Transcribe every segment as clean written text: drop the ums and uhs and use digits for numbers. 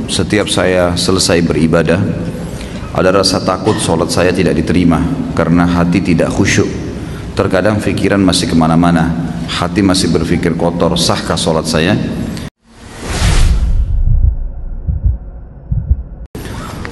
setiap saya selesai beribadah, ada rasa takut sholat saya tidak diterima karena hati tidak khusyuk. Terkadang pikiran masih kemana-mana, hati masih berpikir kotor, sahkah sholat saya?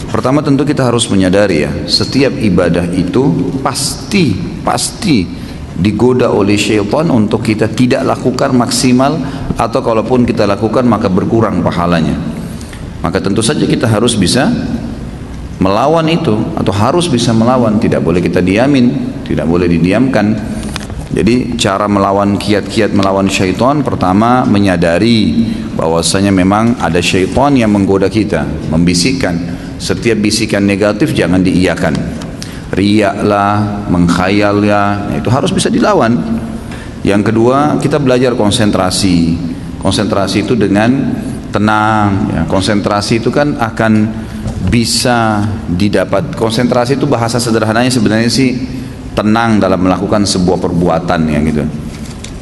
Pertama tentu kita harus menyadari ya, setiap ibadah itu pasti digoda oleh syaitan untuk kita tidak lakukan maksimal, atau kalaupun kita lakukan maka berkurang pahalanya. Maka tentu saja kita harus bisa melawan itu, atau harus bisa melawan, tidak boleh kita diamin, tidak boleh didiamkan. Jadi cara melawan kiat-kiat melawan syaitan, pertama menyadari bahwasanya memang ada syaitan yang menggoda kita, membisikkan. Setiap bisikan negatif jangan diiyakan. Riak lah, mengkhayal ya, itu harus bisa dilawan. Yang kedua, kita belajar konsentrasi. Konsentrasi itu dengan tenang ya. Konsentrasi itu kan akan bisa didapat. Konsentrasi itu bahasa sederhananya sebenarnya sih tenang dalam melakukan sebuah perbuatan ya gitu.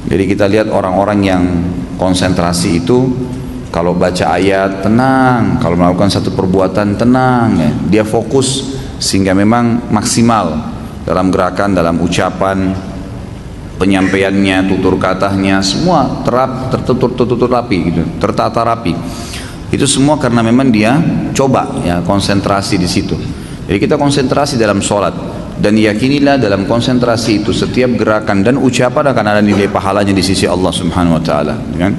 Jadi kita lihat orang-orang yang konsentrasi itu, kalau baca ayat tenang, kalau melakukan satu perbuatan tenang ya. Dia fokus sehingga memang maksimal dalam gerakan, dalam ucapan, penyampaiannya, tutur katanya, semua tertutur rapi gitu, tertata rapi. Itu semua karena memang dia coba ya konsentrasi di situ. Jadi kita konsentrasi dalam sholat, dan yakinilah dalam konsentrasi itu setiap gerakan dan ucapan akan ada nilai pahalanya di sisi Allah Subhanahu Wa Taala. Kan?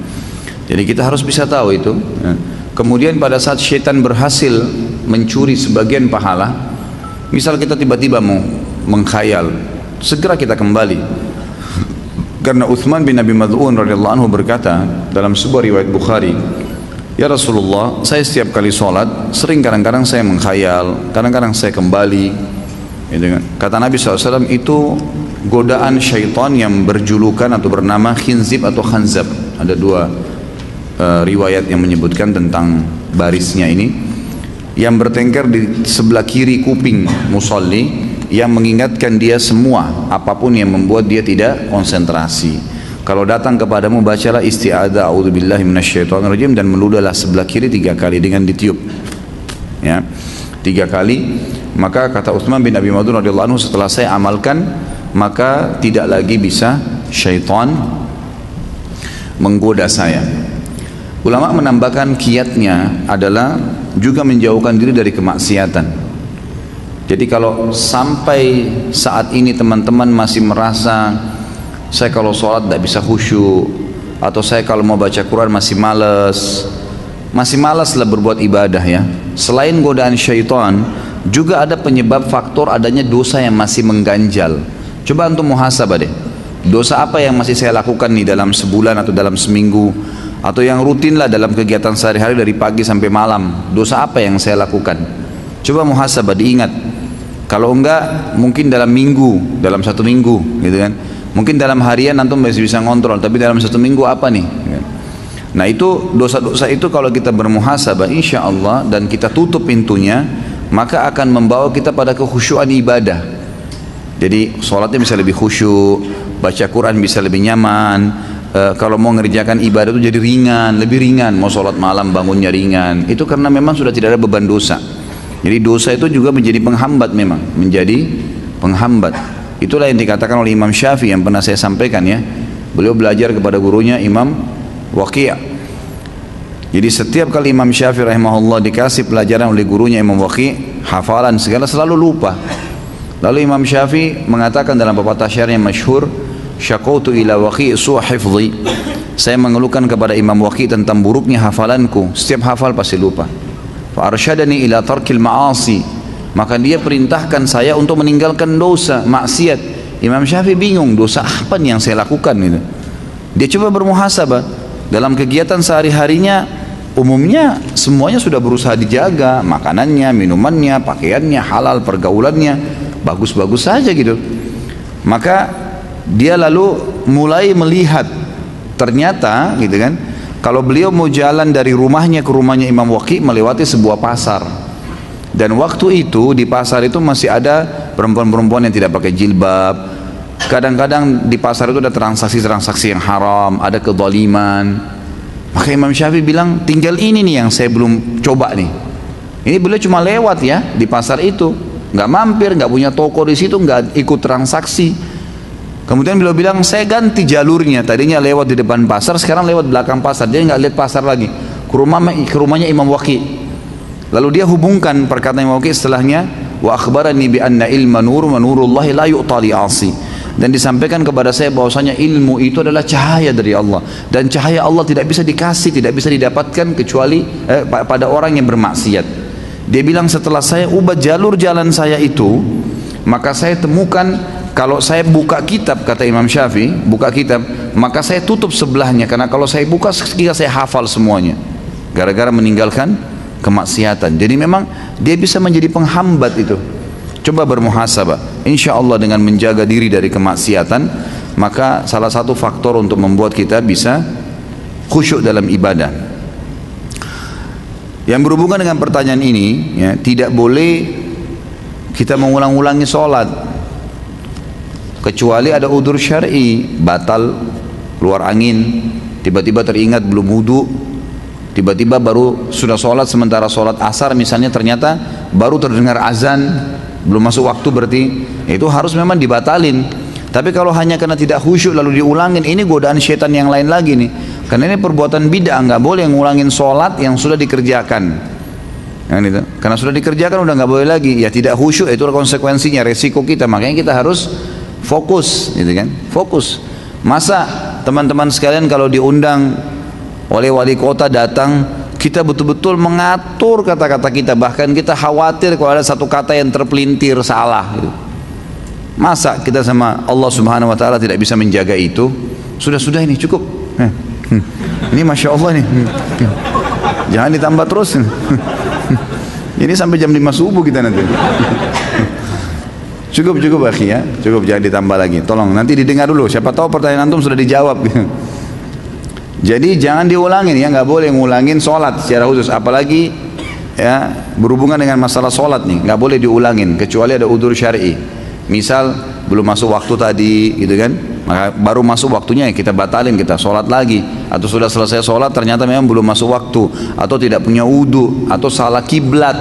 Jadi kita harus bisa tahu itu. Ya. Kemudian pada saat syaitan berhasil mencuri sebagian pahala, misal kita tiba-tiba mau mengkhayal, segera kita kembali. Karena Uthman bin Abi Mad'un radhiyallahu anhu berkata dalam sebuah riwayat Bukhari, ya Rasulullah, saya setiap kali sholat, sering kadang-kadang saya mengkhayal, kadang-kadang saya kembali. Kata Nabi SAW, itu godaan syaitan yang berjulukan atau bernama khinzib atau khanzab. Ada dua riwayat yang menyebutkan tentang barisnya ini, yang bertengkar di sebelah kiri kuping musalli, yang mengingatkan dia semua apapun yang membuat dia tidak konsentrasi. Kalau datang kepadamu, bacalah isti'adzah a'udzubillahi minasyaitonirrajim, dan meludahlah sebelah kiri 3 kali dengan ditiup ya, 3 kali. Maka kata Utsman bin Abi Mad'un radhiyallahu anhu, setelah saya amalkan maka tidak lagi bisa syaitan menggoda saya. Ulama menambahkan kiatnya adalah juga menjauhkan diri dari kemaksiatan. Jadi kalau sampai saat ini teman-teman masih merasa saya kalau sholat tidak bisa khusyuk, atau saya kalau mau baca Quran masih malas lah berbuat ibadah ya. Selain godaan syaitan, juga ada penyebab faktor adanya dosa yang masih mengganjal. Coba antum muhasabah deh. Dosa apa yang masih saya lakukan nih dalam sebulan atau dalam seminggu, atau yang rutin lah dalam kegiatan sehari-hari dari pagi sampai malam. Dosa apa yang saya lakukan? Coba muhasabah, diingat. Kalau enggak, mungkin dalam minggu, dalam 1 minggu gitu kan. Mungkin dalam harian antum masih bisa ngontrol, tapi dalam 1 minggu apa nih? Nah itu dosa-dosa itu kalau kita bermuhasabah insya Allah dan kita tutup pintunya, maka akan membawa kita pada kekhusyuan ibadah. Jadi sholatnya bisa lebih khusyuk, baca Quran bisa lebih nyaman. Kalau mau mengerjakan ibadah itu jadi ringan, lebih ringan. Mau sholat malam bangunnya ringan. Itu karena memang sudah tidak ada beban dosa. Jadi dosa itu juga menjadi penghambat, memang menjadi penghambat. Itulah yang dikatakan oleh Imam Syafi'i yang pernah saya sampaikan ya. Beliau belajar kepada gurunya Imam Waqi'. Jadi setiap kali Imam Syafi'i rahimahullah dikasih pelajaran oleh gurunya Imam Waqi', hafalan segala selalu lupa. Lalu Imam Syafi'i mengatakan dalam pepatah syair yang masyhur, syaqautu ila Waqi' su'a hifdhi. Saya mengeluhkan kepada Imam Waqi' tentang buruknya hafalanku, setiap hafal pasti lupa. Fa arsyadani ila tarkil ma'asi. Maka dia perintahkan saya untuk meninggalkan dosa, maksiat. Imam Syafi'i bingung, dosa apa nih yang saya lakukan gitu. Dia coba bermuhasabah dalam kegiatan sehari-harinya, umumnya semuanya sudah berusaha dijaga, makanannya, minumannya, pakaiannya, halal, pergaulannya bagus-bagus saja gitu. Maka dia lalu mulai melihat ternyata gitu kan, kalau beliau mau jalan dari rumahnya ke rumahnya Imam Waqi' melewati sebuah pasar. Dan waktu itu di pasar itu masih ada perempuan-perempuan yang tidak pakai jilbab. Kadang-kadang di pasar itu ada transaksi-transaksi yang haram, ada kezaliman. Maka Imam Syafi'i bilang, tinggal ini nih yang saya belum coba nih. Ini beliau cuma lewat ya di pasar itu, nggak mampir, nggak punya toko di situ, nggak ikut transaksi. Kemudian beliau bilang, saya ganti jalurnya, tadinya lewat di depan pasar, sekarang lewat belakang pasar. Dia nggak lihat pasar lagi, ke rumahnya Imam Waqi. Lalu dia hubungkan perkataan Imam Waqi setelahnya, wa akhbarani bi anna ilma nur wa nurullahi la yu'ta li 'asi. Dan disampaikan kepada saya bahwasanya ilmu itu adalah cahaya dari Allah, dan cahaya Allah tidak bisa dikasih, tidak bisa didapatkan kecuali pada orang yang bermaksiat. Dia bilang, setelah saya ubah jalur jalan saya itu, maka saya temukan kalau saya buka kitab, kata Imam Syafi'i, buka kitab, maka saya tutup sebelahnya, karena kalau saya buka sekira saya hafal semuanya, gara-gara meninggalkan kemaksiatan. Jadi memang dia bisa menjadi penghambat itu. Coba bermuhasabah, insya Allah dengan menjaga diri dari kemaksiatan, maka salah satu faktor untuk membuat kita bisa khusyuk dalam ibadah. Yang berhubungan dengan pertanyaan ini, ya, tidak boleh kita mengulang-ulangi sholat kecuali ada udzur syar'i, batal, keluar angin, tiba-tiba teringat belum wudu, tiba-tiba baru sudah sholat, sementara sholat asar misalnya ternyata baru terdengar azan, belum masuk waktu, berarti itu harus memang dibatalin. Tapi kalau hanya karena tidak khusyuk lalu diulangin, ini godaan syaitan yang lain lagi nih, karena ini perbuatan bid'ah. Nggak boleh ngulangin sholat yang sudah dikerjakan, gitu. Karena sudah dikerjakan udah nggak boleh lagi, ya tidak khusyuk, itu konsekuensinya, resiko kita. Makanya kita harus fokus, gitu kan, fokus. Masa teman-teman sekalian kalau diundang oleh wali kota datang, kita betul-betul mengatur kata-kata kita, bahkan kita khawatir kalau ada satu kata yang terpelintir salah gitu. Masa kita sama Allah Subhanahu wa ta'ala tidak bisa menjaga itu? Sudah ini cukup. Ini Masya Allah nih, jangan ditambah terus. Ini sampai jam 5 subuh kita nanti. Cukup akhi ya, cukup, jangan ditambah lagi. Tolong nanti didengar dulu, siapa tahu pertanyaan antum sudah dijawab. Jadi jangan diulangin ya, nggak boleh ngulangin sholat secara khusus, apalagi ya berhubungan dengan masalah sholat nih, nggak boleh diulangin kecuali ada udzur syar'i. Misal belum masuk waktu tadi, gitu kan, maka baru masuk waktunya ya kita batalin, kita sholat lagi. Atau sudah selesai sholat ternyata memang belum masuk waktu, atau tidak punya wudu, atau salah kiblat,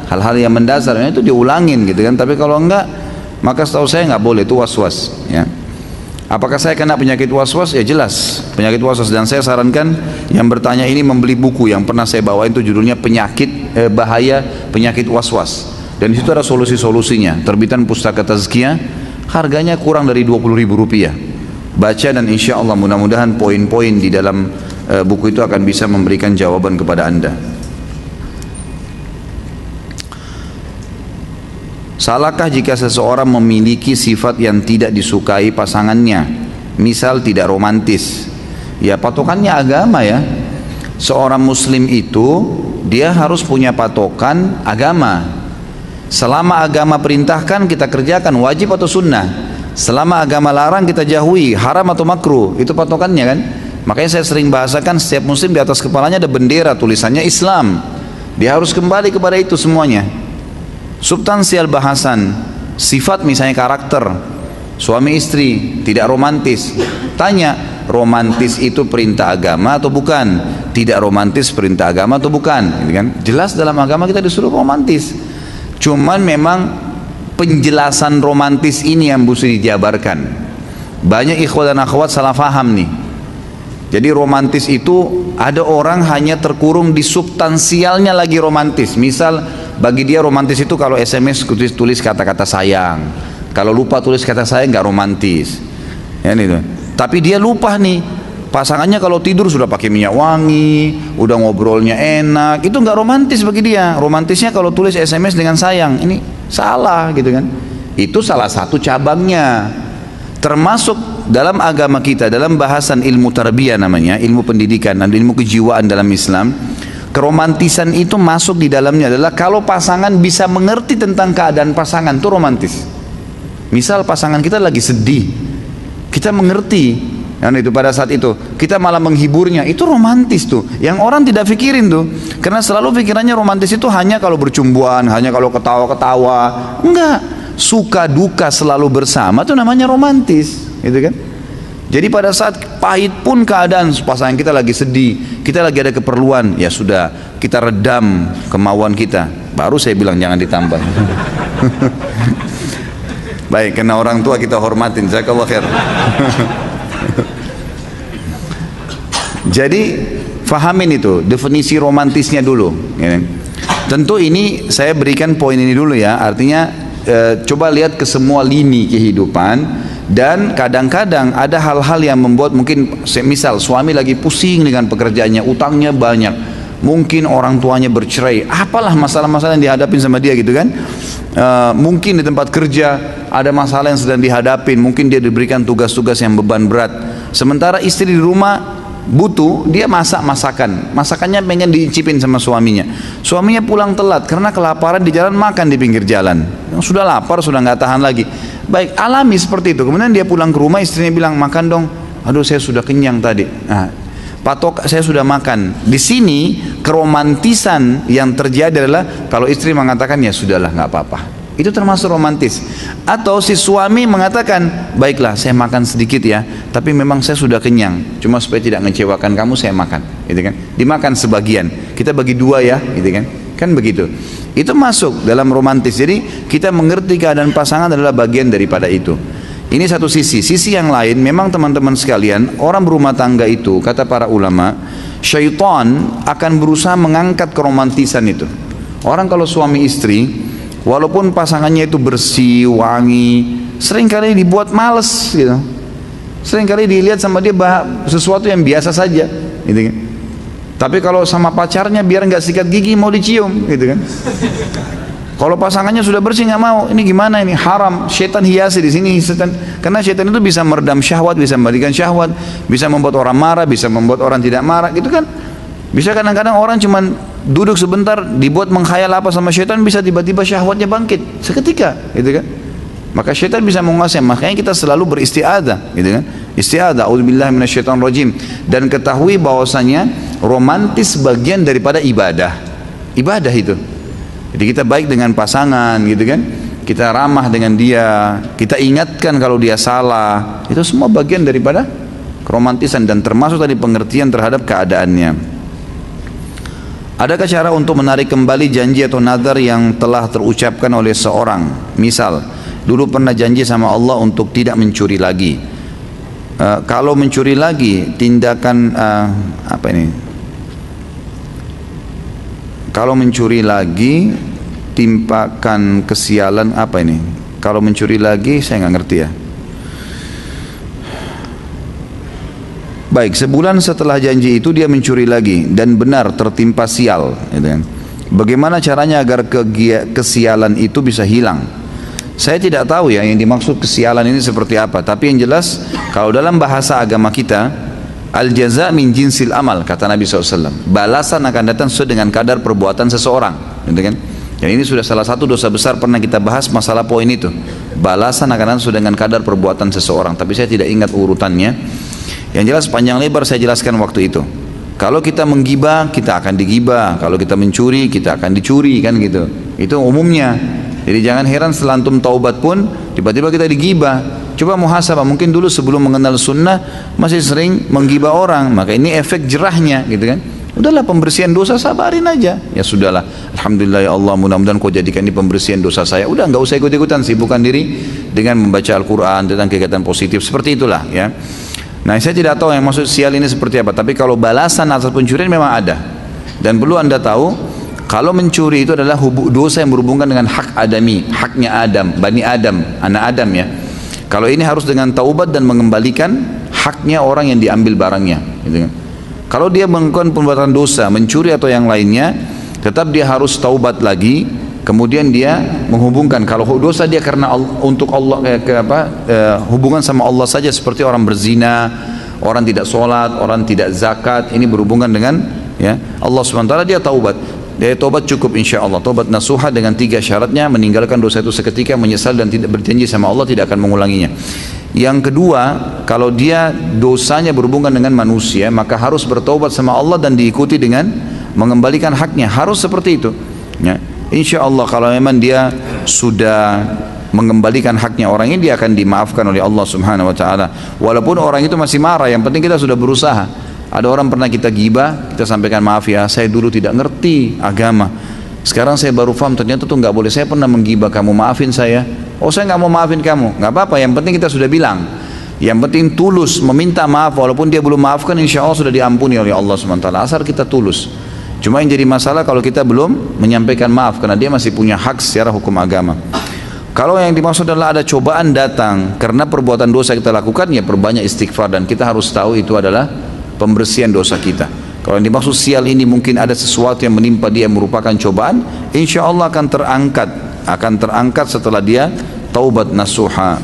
hal-hal yang mendasar itu diulangin, gitu kan. Tapi kalau enggak, maka setahu saya nggak boleh, itu was-was ya. Apakah saya kena penyakit was-was? Ya jelas penyakit was-was, dan saya sarankan yang bertanya ini membeli buku yang pernah saya bawain, itu judulnya Bahaya Penyakit Was-was, dan di situ ada solusi-solusinya, terbitan Pustaka Tazkiyah, harganya kurang dari Rp20.000. Baca dan insya Allah mudah-mudahan poin-poin di dalam buku itu akan bisa memberikan jawaban kepada Anda. Salahkah jika seseorang memiliki sifat yang tidak disukai pasangannya, misal tidak romantis? Ya patokannya agama ya. Seorang muslim itu dia harus punya patokan agama. Selama agama perintahkan kita kerjakan, wajib atau sunnah. Selama agama larang kita jauhi, haram atau makruh, itu patokannya kan. Makanya saya sering bahasakan, setiap muslim di atas kepalanya ada bendera tulisannya Islam. Dia harus kembali kepada itu semuanya. Substansial bahasan, sifat misalnya karakter, suami istri tidak romantis, tanya, romantis itu perintah agama atau bukan? Tidak romantis perintah agama atau bukan? Gitu kan? Jelas dalam agama kita disuruh romantis, cuman memang penjelasan romantis ini yang mesti dijabarkan. Banyak ikhwan dan akhwat salah faham nih. Jadi romantis itu ada orang hanya terkurung di substansialnya lagi romantis. Misal bagi dia romantis itu kalau SMS tulis kata-kata sayang, kalau lupa tulis kata sayang nggak romantis. Ya, gitu. Tapi dia lupa nih, pasangannya kalau tidur sudah pakai minyak wangi, udah ngobrolnya enak, itu nggak romantis bagi dia. Romantisnya kalau tulis SMS dengan sayang, ini salah gitu kan. Itu salah satu cabangnya. Termasuk dalam agama kita, dalam bahasan ilmu tarbiyah namanya, ilmu pendidikan dan ilmu kejiwaan dalam Islam, keromantisan itu masuk di dalamnya adalah kalau pasangan bisa mengerti tentang keadaan pasangan, itu romantis. Misal pasangan kita lagi sedih, kita mengerti, dan itu pada saat itu kita malah menghiburnya, itu romantis tuh. Yang orang tidak pikirin tuh, karena selalu pikirannya romantis itu hanya kalau bercumbuan, hanya kalau ketawa-ketawa. Enggak, suka duka selalu bersama itu namanya romantis, gitu kan. Jadi pada saat pahit pun keadaan pasangan kita lagi sedih, kita lagi ada keperluan, ya sudah kita redam kemauan kita. Baru saya bilang jangan ditambah. Baik, karena orang tua kita hormatin. Jazakallah khair. Jadi fahamin itu definisi romantisnya dulu. Ya. Tentu ini saya berikan poin ini dulu ya. Artinya coba lihat ke semua lini kehidupan. Dan kadang-kadang ada hal-hal yang membuat mungkin misal suami lagi pusing dengan pekerjaannya, utangnya banyak, mungkin orang tuanya bercerai, apalah masalah-masalah yang dihadapin sama dia gitu kan. Mungkin di tempat kerja ada masalah yang sedang dihadapin, mungkin dia diberikan tugas-tugas yang beban berat. Sementara istri di rumah butuh, dia masakannya pengen diicipin sama suaminya. Suaminya pulang telat karena kelaparan di jalan, makan di pinggir jalan. Sudah lapar, sudah nggak tahan lagi. Baik, alami seperti itu. Kemudian dia pulang ke rumah, istrinya bilang makan dong. Aduh, saya sudah kenyang tadi. Nah, patok saya sudah makan. Di sini keromantisan yang terjadi adalah kalau istri mengatakan ya sudahlah nggak apa-apa. Itu termasuk romantis. Atau si suami mengatakan, baiklah saya makan sedikit ya, tapi memang saya sudah kenyang. Cuma supaya tidak mengecewakan kamu saya makan, gitu kan? Dimakan sebagian. Kita bagi dua ya, gitu kan? Kan begitu. Itu masuk dalam romantis. Jadi kita mengerti keadaan pasangan adalah bagian daripada itu. Ini satu sisi. Sisi yang lain, memang teman-teman sekalian, orang berumah tangga itu, kata para ulama, syaitan akan berusaha mengangkat keromantisan itu. Orang kalau suami istri, walaupun pasangannya itu bersih, wangi, seringkali dibuat males gitu. Seringkali dilihat sama dia sesuatu yang biasa saja, gitu kan. Tapi kalau sama pacarnya biar nggak sikat gigi mau dicium, gitu kan. Kalau pasangannya sudah bersih nggak mau, ini gimana ini? Haram. Syaitan hiasi di sini, karena syaitan itu bisa meredam syahwat, bisa memberikan syahwat, bisa membuat orang marah, bisa membuat orang tidak marah, gitu kan. Bisa kadang-kadang orang cuman duduk sebentar dibuat menghayal apa sama syaitan, bisa tiba-tiba syahwatnya bangkit seketika, gitu kan. Maka syaitan bisa menguasai. Makanya kita selalu beristiadah, gitu kan. Istiadah, auzubillahi minasyaitonirrajim. Dan ketahui bahwasanya romantis bagian daripada ibadah. Ibadah itu. Jadi kita baik dengan pasangan, gitu kan. Kita ramah dengan dia, kita ingatkan kalau dia salah. Itu semua bagian daripada keromantisan dan termasuk tadi pengertian terhadap keadaannya. Adakah cara untuk menarik kembali janji atau nadar yang telah terucapkan oleh seorang? Misal, dulu pernah janji sama Allah untuk tidak mencuri lagi. Kalau mencuri lagi, tindakan apa ini? Kalau mencuri lagi, timpakan kesialan apa ini? Kalau mencuri lagi, saya nggak ngerti ya. Baik, sebulan setelah janji itu dia mencuri lagi dan benar tertimpa sial, gitu kan. Bagaimana caranya agar kesialan itu bisa hilang? Saya tidak tahu ya yang dimaksud kesialan ini seperti apa. Tapi yang jelas kalau dalam bahasa agama kita, al-jaza min jinsil amal, kata Nabi SAW. Balasan akan datang sesuai dengan kadar perbuatan seseorang, gitu kan. Dan ini sudah salah satu dosa besar pernah kita bahas masalah poin itu. Balasan akan datang sesuai dengan kadar perbuatan seseorang. Tapi saya tidak ingat urutannya. Yang jelas panjang lebar saya jelaskan waktu itu. Kalau kita menggibah, kita akan digibah. Kalau kita mencuri, kita akan dicuri, kan gitu. Itu umumnya. Jadi jangan heran setelah antum taubat pun tiba-tiba kita digibah. Coba muhasabah, mungkin dulu sebelum mengenal sunnah masih sering menggibah orang. Maka ini efek jerahnya, gitu kan. Udahlah pembersihan dosa, sabarin aja. Ya sudahlah, alhamdulillah ya Allah, mudah-mudahan kau jadikan ini pembersihan dosa saya. Udah nggak usah ikut-ikutan, sibukkan diri dengan membaca Al-Quran tentang kegiatan positif. Seperti itulah ya. Nah saya tidak tahu yang maksud sial ini seperti apa. Tapi kalau balasan atas pencurian memang ada. Dan perlu anda tahu, kalau mencuri itu adalah dosa yang berhubungan dengan hak adami, haknya Adam, Bani Adam, anak Adam ya. Kalau ini harus dengan taubat dan mengembalikan haknya orang yang diambil barangnya, gitu kan. Kalau dia melakukan perbuatan dosa, mencuri atau yang lainnya, tetap dia harus taubat lagi. Kemudian dia menghubungkan, kalau dosa dia karena untuk Allah, hubungan sama Allah saja, seperti orang berzina, orang tidak sholat, orang tidak zakat, ini berhubungan dengan ya Allah SWT, dia taubat. Dia taubat cukup insya Allah, taubat nasuha dengan 3 syaratnya, meninggalkan dosa itu seketika, menyesal dan tidak berjanji sama Allah tidak akan mengulanginya. Yang kedua, kalau dia dosanya berhubungan dengan manusia, maka harus bertaubat sama Allah dan diikuti dengan mengembalikan haknya, harus seperti itu ya. Insya Allah kalau memang dia sudah mengembalikan haknya orang ini, dia akan dimaafkan oleh Allah Subhanahu wa taala. Walaupun orang itu masih marah, yang penting kita sudah berusaha. Ada orang pernah kita gibah, kita sampaikan, maaf ya, saya dulu tidak ngerti agama. Sekarang saya baru paham, ternyata tuh nggak boleh. Saya pernah menggibah kamu, maafin saya. Oh, saya nggak mau maafin kamu. Nggak apa-apa, yang penting kita sudah bilang. Yang penting tulus meminta maaf, walaupun dia belum maafkan, insya Allah sudah diampuni oleh Allah SWT. Asal kita tulus. Cuma yang jadi masalah kalau kita belum menyampaikan maaf, karena dia masih punya hak secara hukum agama. Kalau yang dimaksud adalah ada cobaan datang karena perbuatan dosa kita lakukan, ya perbanyak istighfar, dan kita harus tahu itu adalah pembersihan dosa kita. Kalau yang dimaksud sial ini mungkin ada sesuatu yang menimpa dia merupakan cobaan, insya Allah akan terangkat setelah dia taubat nasuha.